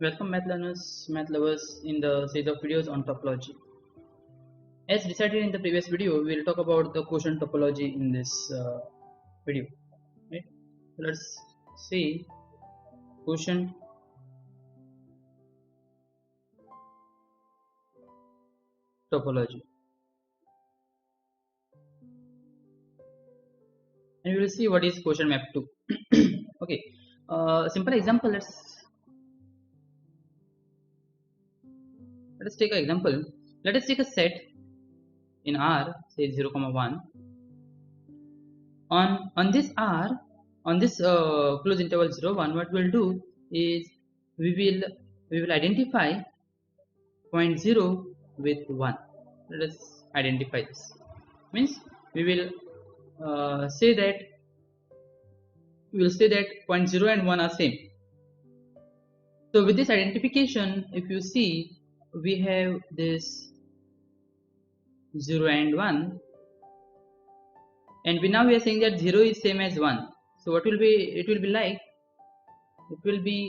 Welcome math learners, math lovers in the series of videos on topology. As decided in the previous video, we will talk about the quotient topology in this video. Right? Let's see quotient topology. And we will see what is quotient map 2. Okay, simple example. Let us take an example. Let us take a set in R, say 0, 1. On this R, on this closed interval 0, 1, what we'll do is we will identify point 0 with 1. Let us identify this. Means we will say that point 0 and 1 are same. So with this identification, if you see, we have this 0 and 1, and now we are saying that 0 is same as 1. So what will be, it will be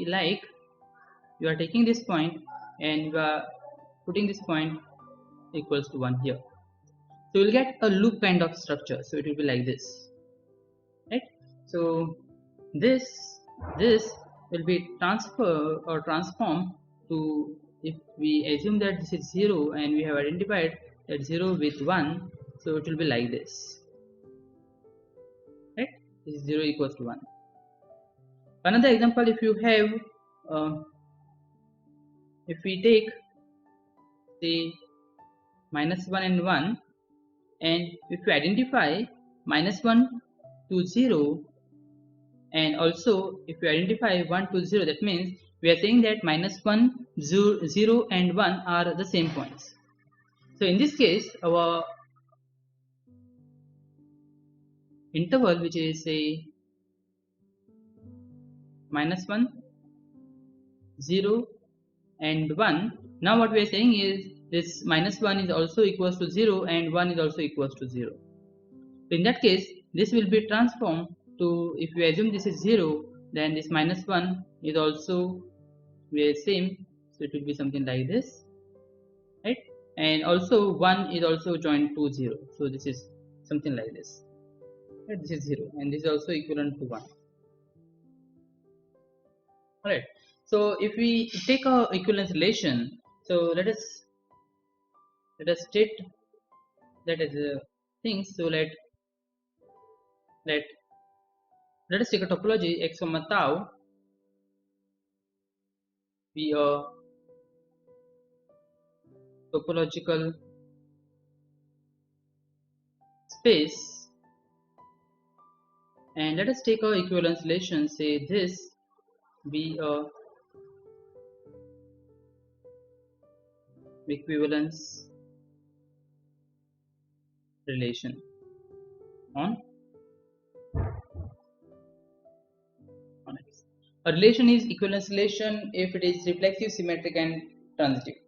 like you are taking this point and you are putting this point equals to 1 here. So you will get a loop kind of structure. So it will be like this, right? So this will be transformed to, if we assume that this is 0 and we have identified that 0 with 1, so it will be like this, right? This is 0 equals to 1. Another example, if you have if we take say -1 and 1, and if you identify -1 to 0, and also if you identify 1 to 0, that means we are saying that -1, 0 and 1 are the same points. So in this case, our interval, which is say -1, 0 and 1, now what we are saying is this -1 is also equals to 0 and 1 is also equals to 0. So in that case, this will be transformed to, if we assume this is 0, then this -1 is also the same, so it will be something like this, right? And also 1 is also joined to 0, so this is something like this, right? This is 0 and this is also equivalent to 1. Alright, so if we take a equivalence relation, so let us state that as a thing. So let us take a topology x comma tau be a topological space, and let us take a equivalence relation, say this be a equivalence relation on X. A relation is equivalence relation if it is reflexive, symmetric and transitive.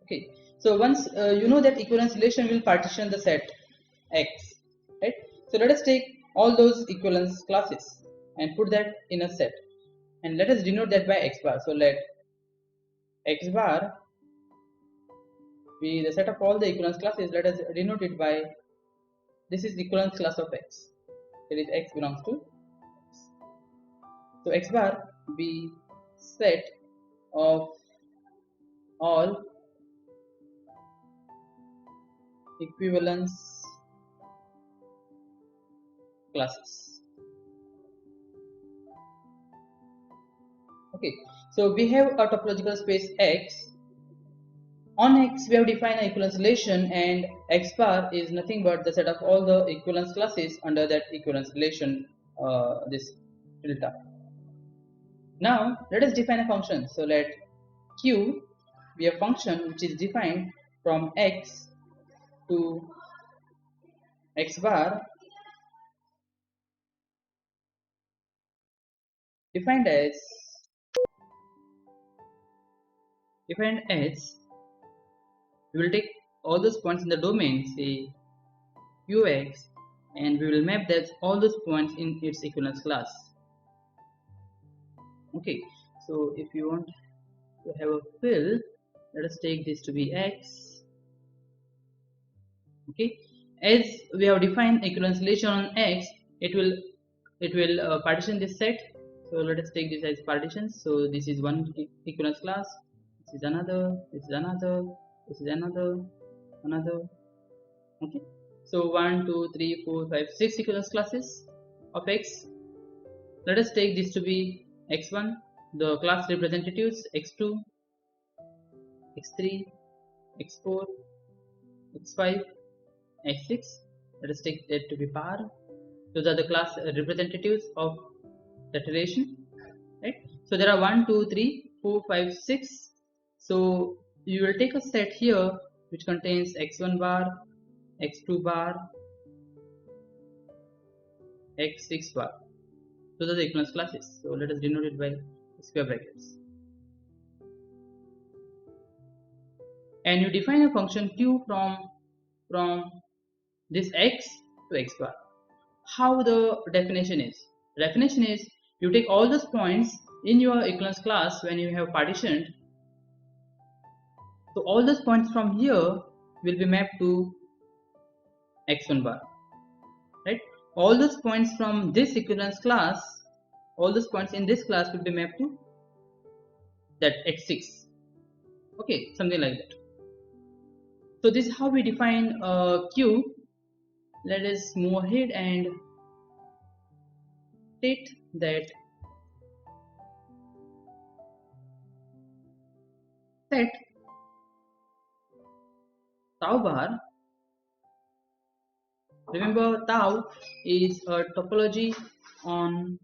Okay, so once you know that equivalence relation will partition the set X, right? So let us take all those equivalence classes and put that in a set, and let us denote that by x bar. So let x bar be the set of all the equivalence classes. Let us denote it by, this is equivalence class of x, that is x belongs to. So x bar be set of all equivalence classes. Okay, so we have a topological space X. On X we have defined an equivalence relation, and x bar is nothing but the set of all the equivalence classes under that equivalence relation, this delta. Now let us define a function. So let q be a function which is defined from x to x bar, defined as we will take all those points in the domain, say qx, and we will map that all those points in its equivalence class. Okay, so if you want, to have a fill, let us take this to be x. Okay, as we have defined equivalence relation on x, it will partition this set. So let us take this as partitions. So this is one equivalence class, this is another, this is another, this is another, another. Okay, so 1 2 3 4 5 6 equivalence classes of x. Let us take this to be x1, the class representatives x2, x3, x4, x5, x6. Let us take that to be par. Those are the class representatives of that relation, right? So there are 1 2 3 4 5 6. So you will take a set here which contains x1 bar, x2 bar, x6 bar. Those are the equivalence classes. So let us denote it by square brackets. And you define a function q from this x to x bar. How the definition is? The definition is you take all those points in your equivalence class when you have partitioned. So all those points from here will be mapped to x1 bar, right? All those points from this equivalence class, all those points in this class will be mapped to that x6. Okay, something like that. So this is how we define q. Let us move ahead and state that set tau bar. Remember, tau is a topology on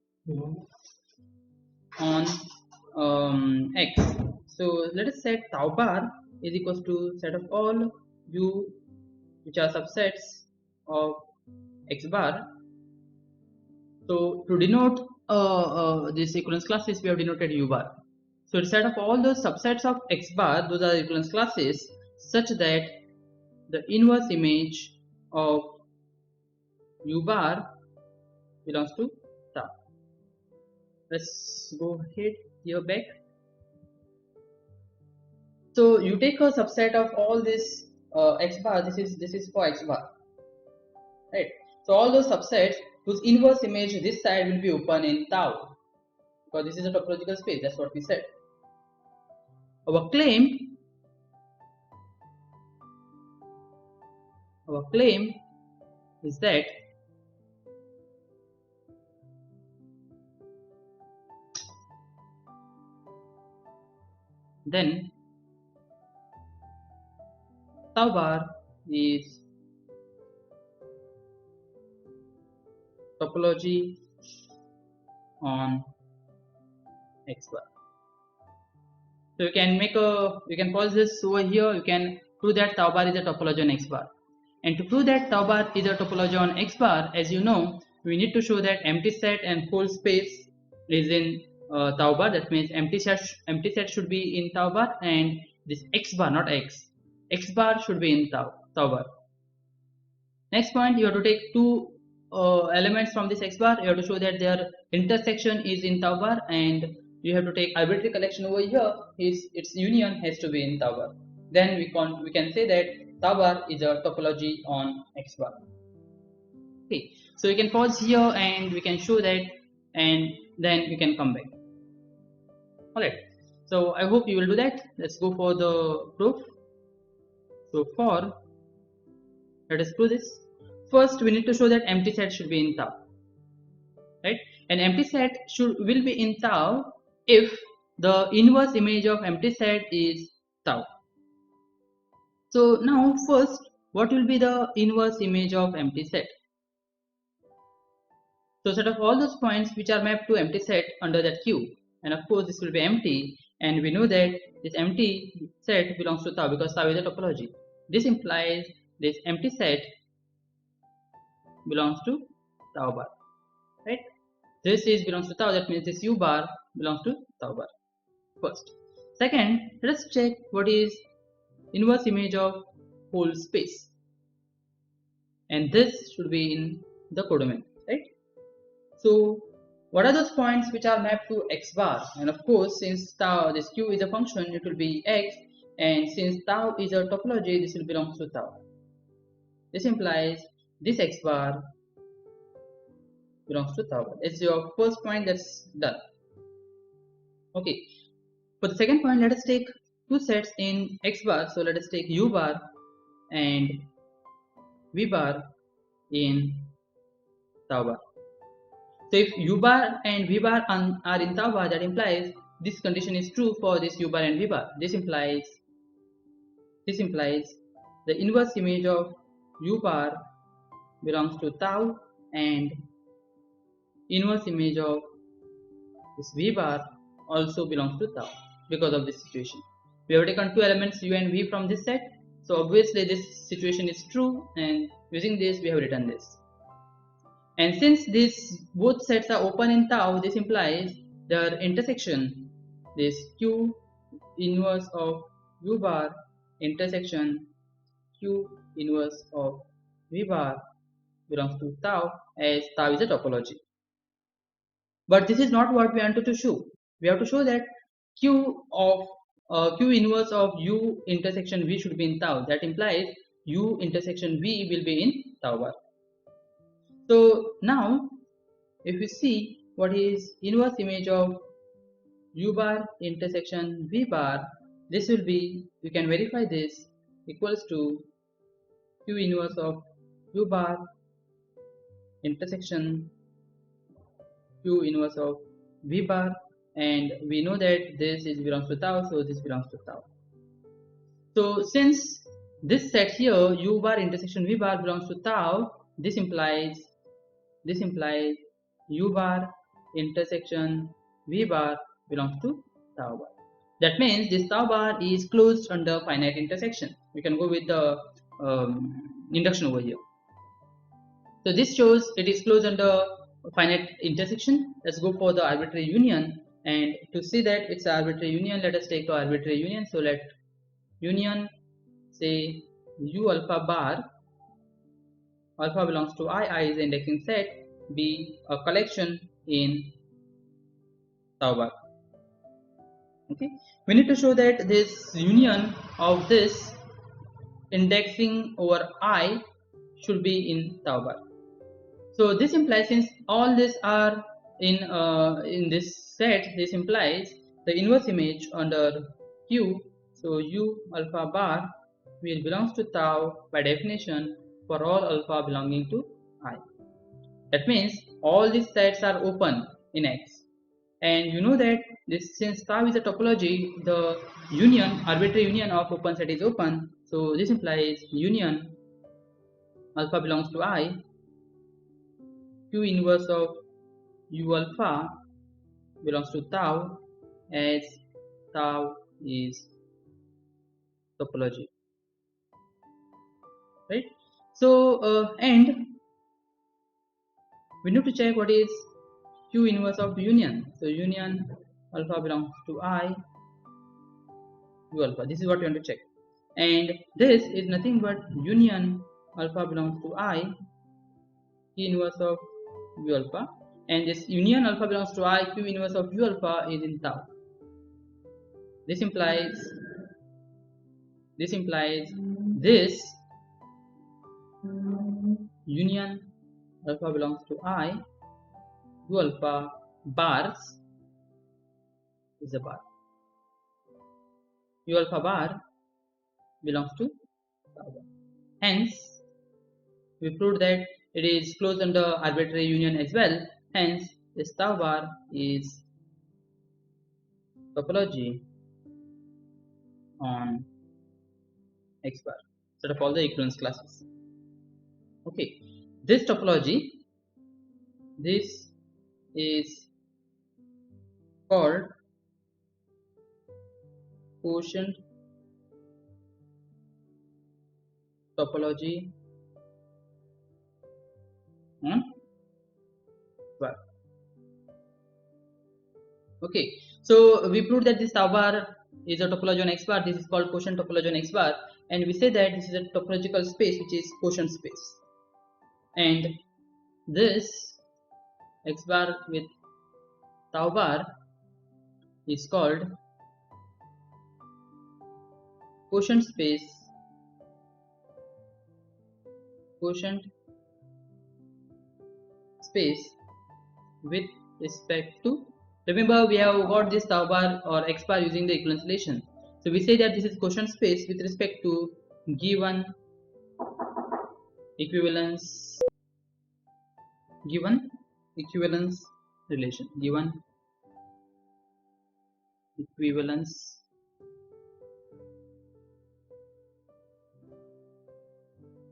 x. So let us set tau bar is equals to set of all u which are subsets of x bar. So to denote this equivalence classes, we have denoted u bar. So it's set of all those subsets of x bar, those are equivalence classes, such that the inverse image of u bar belongs to tau. Let's go ahead here back. So you take a subset of all this x bar. This is for x bar, right? So all those subsets whose inverse image this side will be open in tau, because this is a topological space. That's what we said. Our claim is that then tau bar is topology on x bar. So you can pause this over here. You can prove that tau bar is a topology on x bar. And to prove that tau bar is a topology on x bar, as you know, we need to show that empty set and full space is in tau bar. That means empty set should be in tau bar, and this x bar, not x bar should be in tau bar. Next point, you have to take two elements from this x bar. You have to show that their intersection is in tau bar, and you have to take arbitrary collection over here. Its union has to be in tau bar. Then we can say that tau bar is a topology on x bar. Okay, so we can pause here and we can show that, and then we can come back. Alright, so I hope you will do that. Let's go for the proof. So let us prove this. First, we need to show that empty set should be in tau, right? An empty set will be in tau if the inverse image of empty set is tau. So now first, what will be the inverse image of empty set? So set of all those points which are mapped to empty set under that Q, and of course this will be empty, and we know that this empty set belongs to tau because tau is a topology. This implies this empty set belongs to tau bar, right? This belongs to tau, that means this u bar belongs to tau bar. First. Second, let us check what is inverse image of whole space, and this should be in the codomain, right? So What are those points which are mapped to x bar? And of course, since tau, this q is a function, it will be x, and since tau is a topology, this will belong to tau. This implies this x bar belongs to tau. It's your first point that's done. Okay. For the second point, let us take two sets in x bar. So let us take u bar and v bar in tau bar. So if u bar and v bar are in tau bar, that implies this condition is true for this u bar and v bar. This implies the inverse image of u bar belongs to tau and inverse image of this v bar also belongs to tau because of this situation. We have taken two elements u and v from this set, so obviously this situation is true, and using this we have written this. And since these both sets are open in tau, this implies their intersection, this q inverse of u bar intersection q inverse of v bar belongs to tau, as tau is a topology. But this is not what we wanted to show. We have to show that q inverse of u intersection v should be in tau. That implies u intersection v will be in tau bar. So now, if you see what is inverse image of u bar intersection v bar, this will be, you can verify this, equals to q inverse of u bar intersection q inverse of v bar, and we know that this is belongs to tau, so this belongs to tau. So since this set here u bar intersection v bar belongs to tau, this implies u bar intersection v bar belongs to tau bar. That means this tau bar is closed under finite intersection. We can go with the induction over here. So this shows it is closed under finite intersection. Let's go for the arbitrary union, and to see that it's an arbitrary union, let us take the arbitrary union. So let union, say u alpha bar, alpha belongs to I is the indexing set, be a collection in tau bar. Okay, we need to show that this union of this indexing over I should be in tau bar. So this implies, since all these are in this set, this implies the inverse image under q. So u alpha bar will belongs to tau by definition for all alpha belonging to I. That means all these sets are open in X, and you know that this, since tau is a topology, the union, arbitrary union of open set is open. So this implies union alpha belongs to I, q inverse of u alpha belongs to tau, as tau is topology, right? So and we need to check what is q inverse of union. So union alpha belongs to I, u alpha. This is what we want to check, and this is nothing but union alpha belongs to I, q inverse of u alpha, and this union alpha belongs to I, q inverse of u alpha is in tau. This implies this union alpha belongs to I, u alpha bars is a bar, u alpha bar belongs to tau bar. Hence we proved that it is closed under arbitrary union as well. Hence this tau bar is topology on X bar, set of all the equivalence classes. Okay, this topology, this is called quotient topology on bar. Okay, so we proved that this tau bar is a topology on X bar. This is called quotient topology on X bar, and we say that this is a topological space which is quotient space, and this X bar with tau bar is called quotient space with respect to, remember we have got this tau bar or x bar using the equivalence relation. So we say that this is quotient space with respect to given equivalence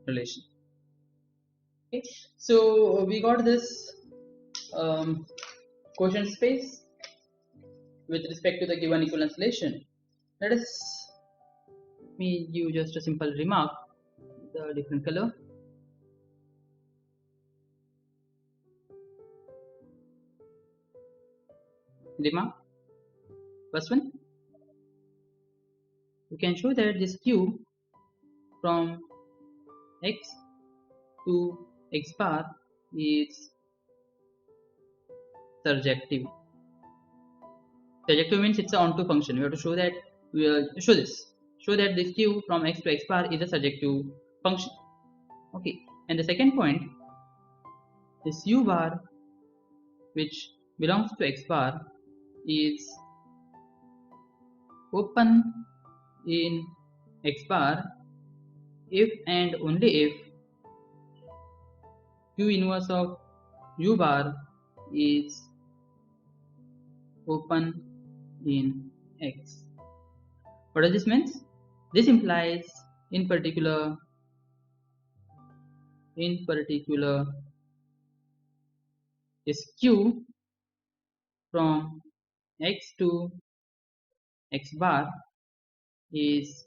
relation. Okay, so we got this quotient space with respect to the given equivalence relation. Let me give just a simple remark, the different color. Remark, first one, you can show that this q from x to x bar is surjective. Surjective means it's an onto function. We have to show that show that this q from x to x bar is a surjective function. Okay, and the second point, this u bar which belongs to x bar is open in x bar if and only if q inverse of u bar is open in x. What does this mean? This implies in particular is q from x to x bar is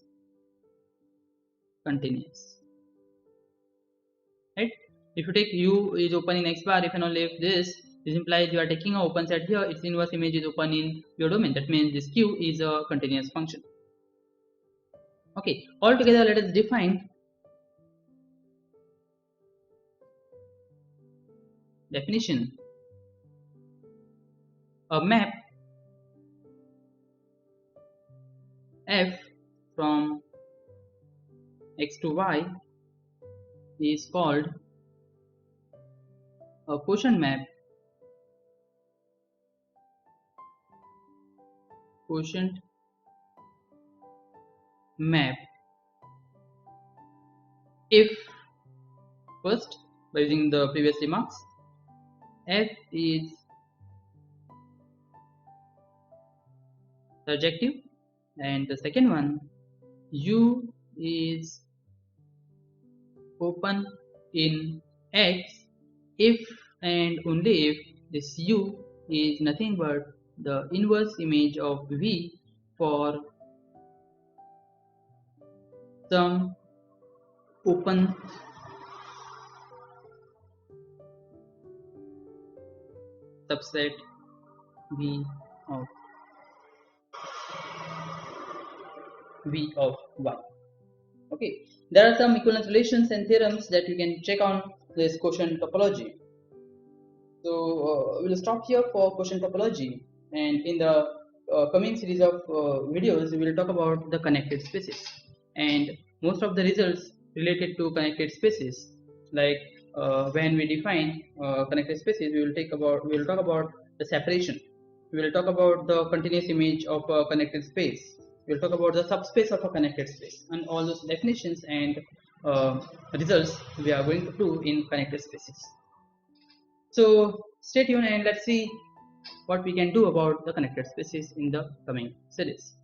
continuous, right? If you take u is open in x bar, if and only if this implies you are taking an open set here, its inverse image is open in your domain. That means this q is a continuous function. Okay, altogether let us define definition. A map f from x to y is called a quotient map if, first, by using the previous remarks, f is surjective, and the second one, u is open in x if and only if this u is nothing but the inverse image of v for some open subset v of y. Okay, there are some equivalence relations and theorems that you can check on this quotient topology. So we'll stop here for quotient topology, and in the coming series of videos we will talk about the connected spaces, and most of the results related to connected spaces, like when we define connected spaces, we will talk about the separation, we will talk about the continuous image of a connected space, we will talk about the subspace of a connected space, and all those definitions and results we are going to do in connected spaces. So stay tuned and let's see what we can do about the connected spaces in the coming series.